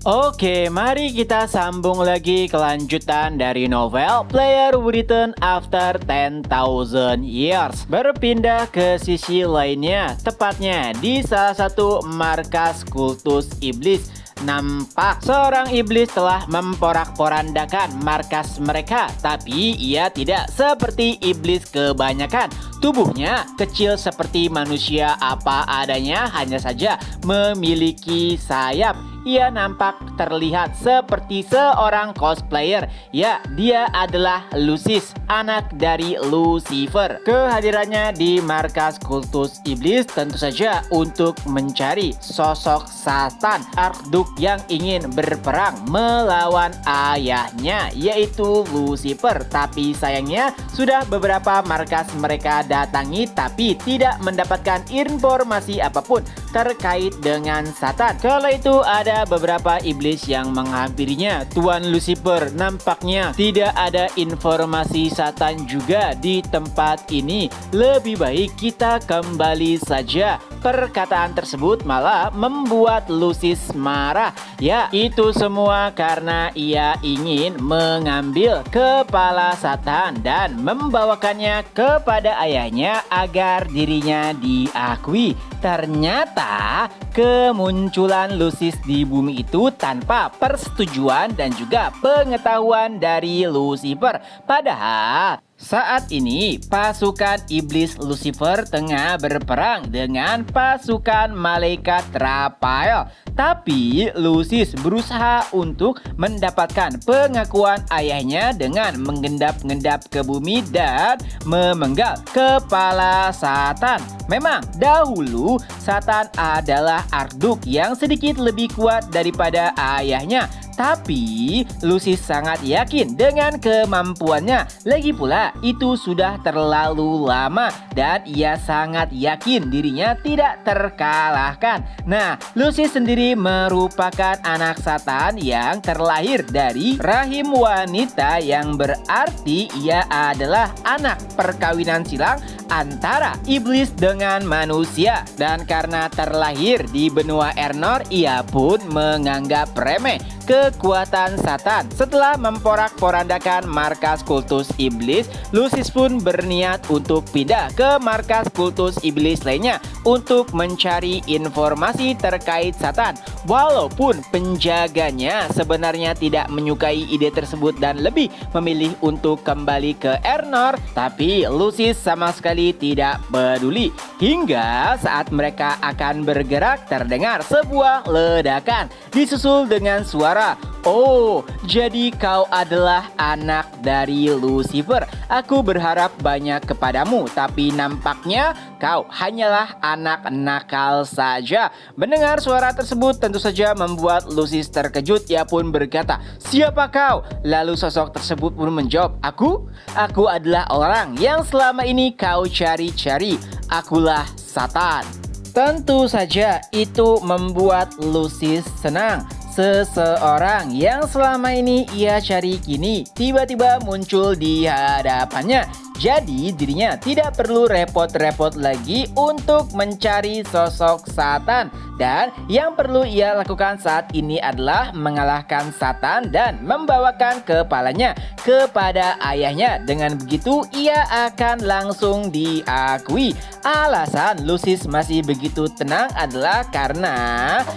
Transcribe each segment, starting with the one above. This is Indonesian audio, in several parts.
Oke, mari kita sambung lagi kelanjutan dari novel Player Written After 10,000 Years. Berpindah ke sisi lainnya, tepatnya di salah satu markas kultus iblis. Nampak seorang iblis telah memporak-porandakan markas mereka, tapi ia tidak seperti iblis kebanyakan. Tubuhnya kecil seperti manusia apa adanya, hanya saja memiliki sayap. Ia nampak terlihat seperti seorang cosplayer. Ya, dia adalah Lucis, anak dari Lucifer. Kehadirannya di markas kultus iblis tentu saja untuk mencari sosok Satan Marduk yang ingin berperang melawan ayahnya, yaitu Lucifer. Tapi sayangnya sudah beberapa markas mereka datangi, tapi tidak mendapatkan informasi apapun terkait dengan Satan. Kala itu ada beberapa iblis yang menghampirinya. Tuan Lucifer, nampaknya tidak ada informasi Satan juga di tempat ini. Lebih baik kita kembali saja. Perkataan tersebut malah membuat Lucis marah. Ya, itu semua karena ia ingin mengambil kepala Satan dan membawakannya kepada ayahnya agar dirinya diakui. Ternyata kemunculan Lucis di bumi itu tanpa persetujuan dan juga pengetahuan dari Lucifer. Padahal saat ini pasukan iblis Lucifer tengah berperang dengan pasukan malaikat Raphael. Tapi Lucis berusaha untuk mendapatkan pengakuan ayahnya dengan mengendap-endap ke bumi dan memenggal kepala Satan. Memang dahulu Satan adalah Marduk yang sedikit lebih kuat daripada ayahnya. Tapi Lucis sangat yakin dengan kemampuannya. Lagi pula itu sudah terlalu lama dan ia sangat yakin dirinya tidak terkalahkan. Nah, Lucis sendiri merupakan anak Satan yang terlahir dari rahim wanita, yang berarti ia adalah anak perkawinan silang antara iblis dengan manusia. Dan karena terlahir di benua Ernor, ia pun menganggap remeh kekuatan Satan. Setelah memporak-porandakan markas kultus iblis, Lucis pun berniat untuk pindah ke markas kultus iblis lainnya untuk mencari informasi terkait Satan. Walaupun penjaganya sebenarnya tidak menyukai ide tersebut dan lebih memilih untuk kembali ke Ernor, tapi Lucis sama sekali tidak peduli. Hingga saat mereka akan bergerak, terdengar sebuah ledakan disusul dengan suara, "Oh, jadi kau adalah anak dari Lucifer. Aku berharap banyak kepadamu, tapi nampaknya kau hanyalah anak nakal saja." Mendengar suara tersebut tentu saja membuat Lucis terkejut. Ia pun berkata, "Siapa kau?" Lalu sosok tersebut pun menjawab, Aku adalah orang yang selama ini kau cari-cari. Akulah Satan." Tentu saja itu membuat Lucis senang. Seseorang yang selama ini ia cari kini tiba-tiba muncul di hadapannya. Jadi dirinya tidak perlu repot-repot lagi untuk mencari sosok Satan. Dan yang perlu ia lakukan saat ini adalah mengalahkan Satan dan membawakan kepalanya kepada ayahnya. Dengan begitu ia akan langsung diakui. Alasan Lucis masih begitu tenang adalah karena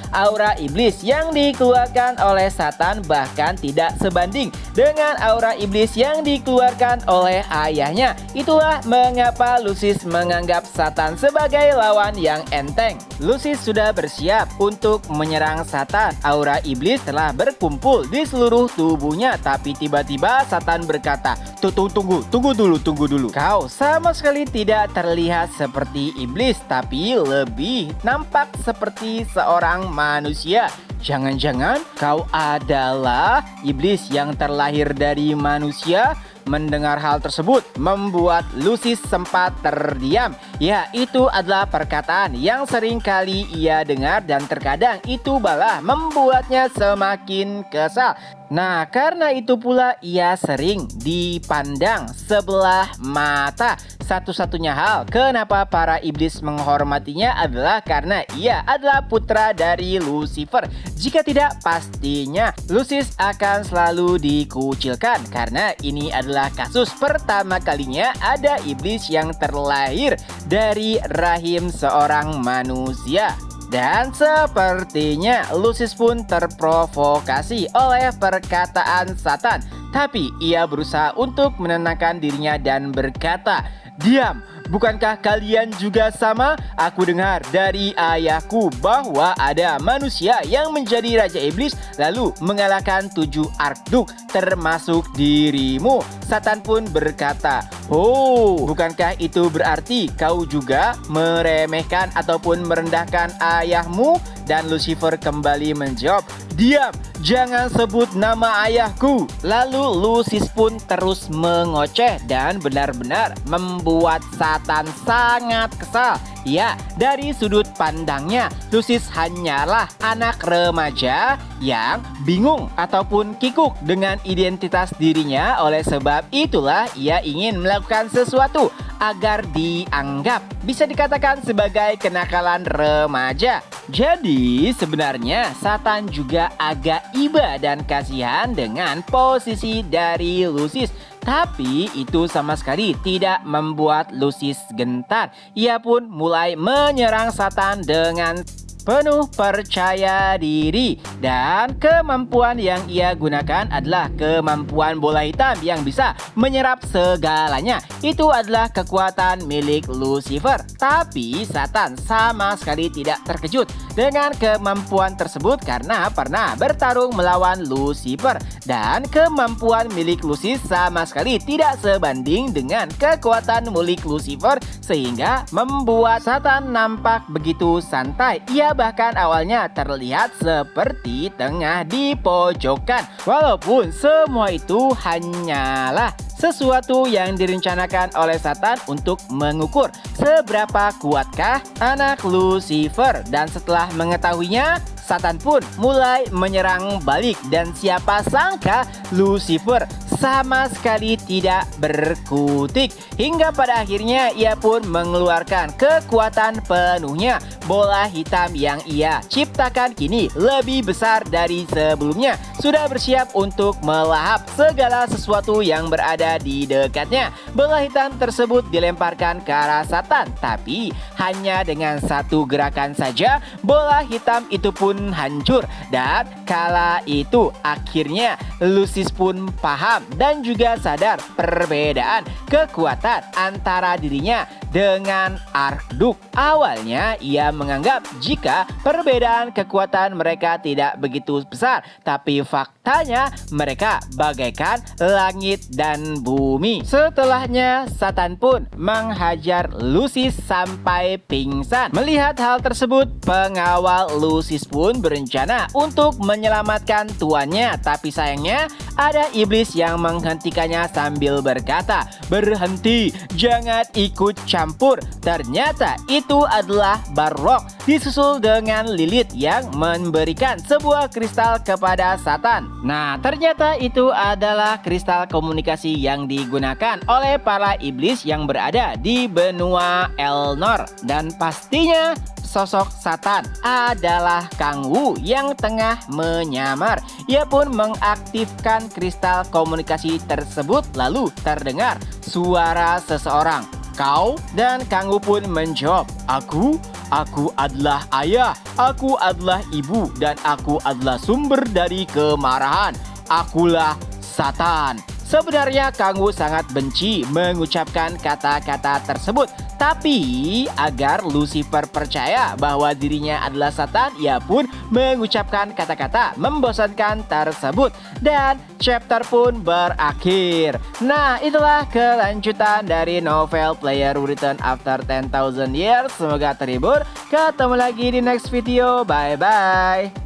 aura iblis yang dikeluarkan oleh Satan bahkan tidak sebanding dengan aura iblis yang dikeluarkan oleh ayahnya. Itulah mengapa Lucis menganggap Satan sebagai lawan yang enteng. Lucis sudah bersiap untuk menyerang Satan. Aura iblis telah berkumpul di seluruh tubuhnya, tapi tiba-tiba Satan berkata, Tunggu dulu. Kau sama sekali tidak terlihat seperti iblis, tapi lebih nampak seperti seorang manusia. Jangan-jangan kau adalah iblis yang terlahir dari manusia? Mendengar hal tersebut membuat Lucis sempat terdiam. Ya, itu adalah perkataan yang sering kali ia dengar dan terkadang itu malah membuatnya semakin kesal. Nah, karena itu pula ia sering dipandang sebelah mata satu-satunya hal kenapa para iblis menghormatinya adalah karena ia adalah putra dari Lucifer. Jika tidak, pastinya Lucius akan selalu dikucilkan karena ini adalah kasus pertama kalinya ada iblis yang terlahir dari rahim seorang manusia. Dan sepertinya Lucius pun terprovokasi oleh perkataan Satan. Tapi ia berusaha untuk menenangkan dirinya dan berkata, "Diam, bukankah kalian juga sama? Aku dengar dari ayahku bahwa ada manusia yang menjadi Raja Iblis lalu mengalahkan 7 Arkduk termasuk dirimu." Satan pun berkata, "Oh, bukankah itu berarti kau juga meremehkan ataupun merendahkan ayahmu?" Dan Lucifer kembali menjawab, "Diam, jangan sebut nama ayahku." Lalu Lucius pun terus mengoceh dan benar-benar membuat Satan sangat kesal. Ya, dari sudut pandangnya, Lucius hanyalah anak remaja yang bingung ataupun kikuk dengan identitas dirinya. Oleh sebab itulah ia ingin melakukan sesuatu agar dianggap bisa dikatakan sebagai kenakalan remaja. Jadi sebenarnya Satan juga agak iba dan kasihan dengan posisi dari Lucius. Tapi itu sama sekali tidak membuat Lucius gentar. Ia pun mulai menyerang Satan dengan penuh percaya diri. Dan kemampuan yang ia gunakan adalah kemampuan bola hitam yang bisa menyerap segalanya. Itu adalah kekuatan milik Lucifer. Tapi Satan sama sekali tidak terkejut dengan kemampuan tersebut karena pernah bertarung melawan Lucifer. Dan kemampuan milik Lucius sama sekali tidak sebanding dengan kekuatan milik Lucifer, sehingga membuat Satan nampak begitu santai. Ia bahkan awalnya terlihat seperti tengah di pojokan. Walaupun semua itu hanyalah sesuatu yang direncanakan oleh Satan untuk mengukur seberapa kuatkah anak Lucifer. Dan setelah mengetahuinya, Satan pun mulai menyerang balik. Dan siapa sangka Lucifer sama sekali tidak berkutik. Hingga pada akhirnya ia pun mengeluarkan kekuatan penuhnya. Bola hitam yang ia ciptakan kini lebih besar dari sebelumnya. Sudah bersiap untuk melahap segala sesuatu yang berada di dekatnya. Bola hitam tersebut dilemparkan ke arah Satan. Tapi hanya dengan satu gerakan saja bola hitam itu pun hancur. Dan kala itu akhirnya Lucius pun paham dan juga sadar perbedaan kekuatan antara dirinya dengan Arkduk. Awalnya ia menganggap jika perbedaan kekuatan mereka tidak begitu besar, tapi faktanya mereka bagaikan langit dan bumi. Setelahnya Satan pun menghajar Lucius sampai pingsan. Melihat hal tersebut, pengawal Lucius pun berencana untuk menyelamatkan tuannya, tapi sayangnya ada iblis yang menghentikannya sambil berkata, "Berhenti, jangan ikut campur." Ternyata itu adalah Barrok, disusul dengan Lilith yang memberikan sebuah kristal kepada Satan. Nah, ternyata itu adalah kristal komunikasi yang digunakan oleh para iblis yang berada di benua Elnor. Dan pastinya sosok Satan adalah Kang Wu yang tengah menyamar. Ia pun mengaktifkan kristal komunikasi tersebut, lalu terdengar suara seseorang, "Kau?" Dan Kang Wu pun menjawab, Aku adalah ayah, aku adalah ibu, dan aku adalah sumber dari kemarahan. Akulah Satan." Sebenarnya Kang Wu sangat benci mengucapkan kata-kata tersebut. Tapi agar Lucifer percaya bahwa dirinya adalah Satan, ia pun mengucapkan kata-kata membosankan tersebut. Dan chapter pun berakhir. Nah, itulah kelanjutan dari novel Player Who Returned After 10,000 Years. Semoga terhibur. Ketemu lagi di next video. Bye-bye.